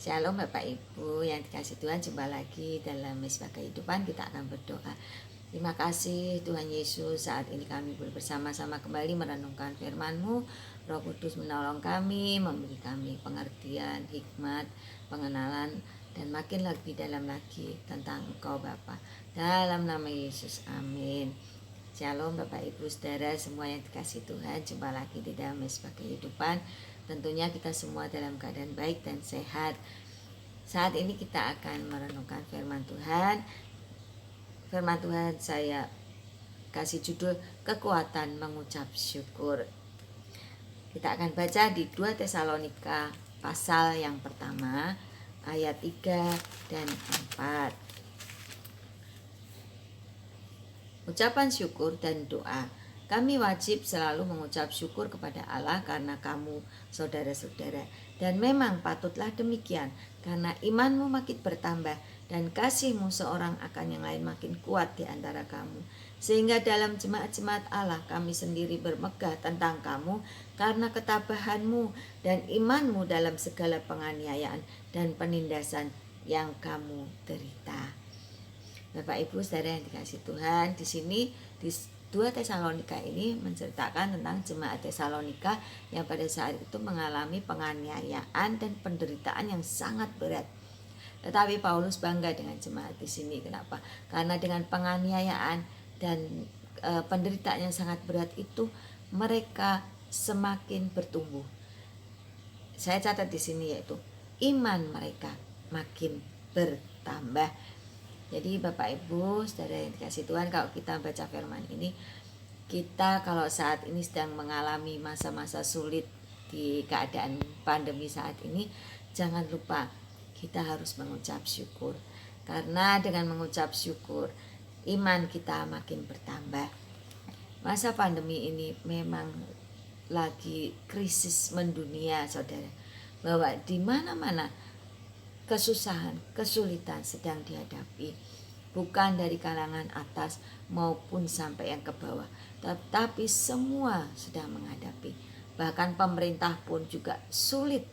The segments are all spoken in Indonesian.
Shalom Bapak Ibu yang dikasih Tuhan, jumpa lagi dalam Mesbah Kehidupan. Kita akan berdoa. Terima kasih Tuhan Yesus, saat ini kami boleh bersama-sama kembali merenungkan firman-Mu. Roh Kudus menolong kami, memberi kami pengertian, hikmat, pengenalan, dan makin lebih dalam lagi tentang Engkau Bapa. Dalam nama Yesus, amin. Shalom Bapak Ibu Saudara semua yang dikasih Tuhan, jumpa lagi di dalam Mesbah Kehidupan. Tentunya kita semua dalam keadaan baik dan sehat. Saat ini kita akan merenungkan firman Tuhan. Firman Tuhan saya kasih judul kekuatan mengucap syukur. Kita akan baca di 2 Tesalonika pasal yang pertama ayat 3 dan 4. Ucapan syukur dan doa. Kami wajib selalu mengucap syukur kepada Allah karena kamu, saudara-saudara. Dan memang patutlah demikian, karena imanmu makin bertambah dan kasihmu seorang akan yang lain makin kuat di antara kamu. Sehingga dalam jemaat-jemaat Allah kami sendiri bermegah tentang kamu karena ketabahanmu dan imanmu dalam segala penganiayaan dan penindasan yang kamu derita. Bapak Ibu Saudara yang dikasih Tuhan, di sini di 2 Tesalonika ini menceritakan tentang jemaat Tesalonika yang pada saat itu mengalami penganiayaan dan penderitaan yang sangat berat. Tetapi Paulus bangga dengan jemaat di sini. Kenapa? Karena dengan penganiayaan dan penderitaan yang sangat berat itu mereka semakin bertumbuh. Saya catat di sini yaitu iman mereka makin bertambah. Jadi Bapak Ibu Saudara yang dikasih Tuhan, kalau kita baca firman ini, kita kalau saat ini sedang mengalami masa-masa sulit di keadaan pandemi saat ini, jangan lupa kita harus mengucap syukur. Karena dengan mengucap syukur, iman kita makin bertambah. Masa pandemi ini memang lagi krisis mendunia, saudara. Bahwa di mana-mana kesusahan, kesulitan sedang dihadapi, bukan dari kalangan atas maupun sampai yang ke bawah, tetapi semua sedang menghadapi. Bahkan pemerintah pun juga sulit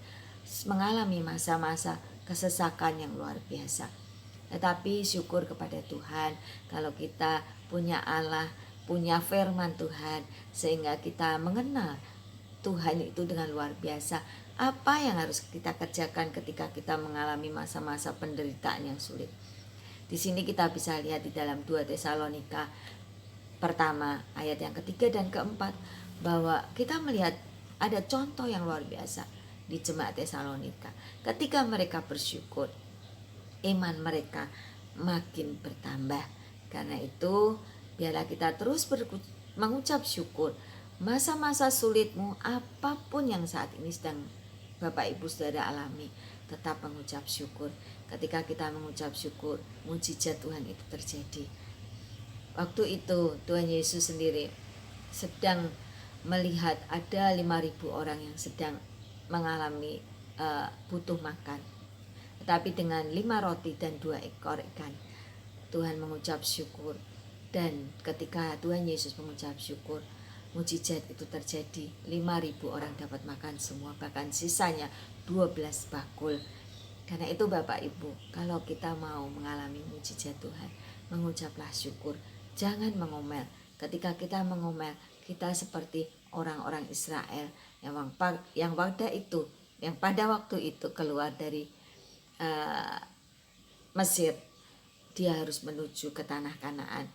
mengalami masa-masa kesesakan yang luar biasa. Tetapi syukur kepada Tuhan kalau kita punya Allah, punya firman Tuhan, sehingga kita mengenal Tuhan itu dengan luar biasa. Apa yang harus kita kerjakan ketika kita mengalami masa-masa penderitaan yang sulit? Di sini kita bisa lihat di dalam 2 Tesalonika pertama ayat yang ketiga dan keempat, bahwa kita melihat ada contoh yang luar biasa di jemaat Tesalonika. Ketika mereka bersyukur, iman mereka makin bertambah. Karena itu biarlah kita terus mengucap syukur. Masa-masa sulitmu apapun yang saat ini sedang Bapak Ibu Saudara alami, tetap mengucap syukur. Ketika kita mengucap syukur, mujizat Tuhan itu terjadi. Waktu itu Tuhan Yesus sendiri sedang melihat ada 5.000 orang yang sedang mengalami butuh makan. Tetapi dengan 5 roti dan 2 ekor ikan, Tuhan mengucap syukur. Dan ketika Tuhan Yesus mengucap syukur, mujizat itu terjadi. 5.000 orang dapat makan semua, bahkan sisanya 12 bakul. Karena itu Bapak Ibu, kalau kita mau mengalami mujizat Tuhan, mengucaplah syukur. Jangan mengomel. Ketika kita mengomel, kita seperti orang-orang Israel yang pada waktu itu keluar dari Mesir. Dia harus menuju ke tanah Kanaan.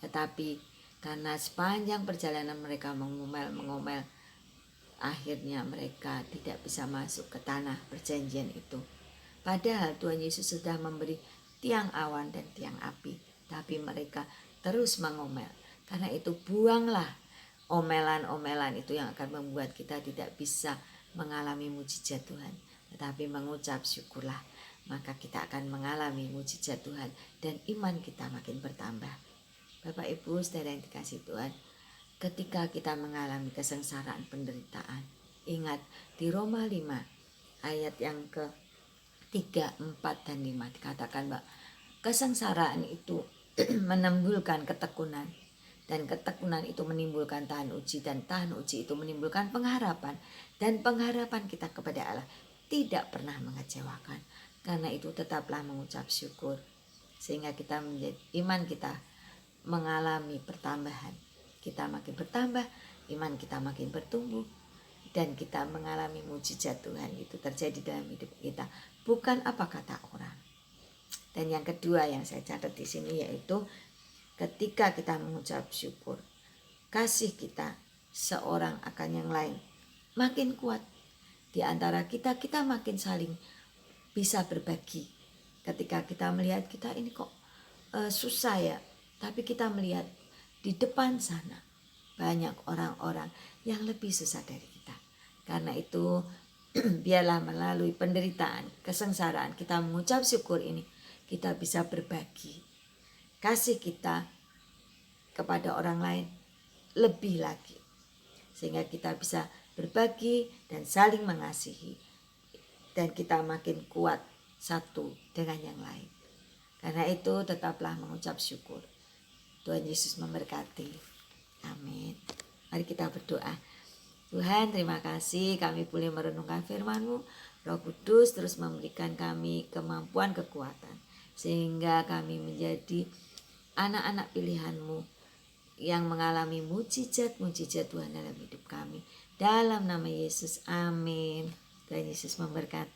Tetapi karena sepanjang perjalanan mereka mengomel, akhirnya mereka tidak bisa masuk ke tanah perjanjian itu. Padahal Tuhan Yesus sudah memberi tiang awan dan tiang api, tapi mereka terus mengomel. Karena itu buanglah omelan-omelan itu yang akan membuat kita tidak bisa mengalami mujizat Tuhan. Tetapi mengucap syukurlah, maka kita akan mengalami mujizat Tuhan dan iman kita makin bertambah. Bapak Ibu Saudara yang dikasih Tuhan, ketika kita mengalami kesengsaraan penderitaan, ingat di Roma 5 ayat yang ke-3, 4, dan 5 dikatakan bahwa kesengsaraan itu menimbulkan ketekunan, dan ketekunan itu menimbulkan tahan uji, dan tahan uji itu menimbulkan pengharapan, dan pengharapan kita kepada Allah tidak pernah mengecewakan. Karena itu tetaplah mengucap syukur, sehingga kita menjadi iman kita mengalami pertambahan. Kita makin bertambah, iman kita makin bertumbuh, dan kita mengalami mujizat Tuhan itu terjadi dalam hidup kita, bukan apa kata orang. Dan yang kedua yang saya catat di sini yaitu ketika kita mengucap syukur, kasih kita seorang akan yang lain makin kuat. Di antara kita makin saling bisa berbagi. Ketika kita melihat kita ini kok susah ya, tapi kita melihat di depan sana banyak orang-orang yang lebih susah dari kita. Karena itu biarlah melalui penderitaan, kesengsaraan kita mengucap syukur ini, kita bisa berbagi kasih kita kepada orang lain lebih lagi, sehingga kita bisa berbagi dan saling mengasihi, dan kita makin kuat satu dengan yang lain. Karena itu tetaplah mengucap syukur. Tuhan Yesus memberkati. Amin. Mari kita berdoa. Tuhan, terima kasih kami boleh merenungkan firman-Mu. Roh Kudus terus memberikan kami kemampuan, kekuatan, sehingga kami menjadi anak-anak pilihan-Mu yang mengalami mujizat-mujizat Tuhan dalam hidup kami. Dalam nama Yesus, amin. Tuhan Yesus memberkati.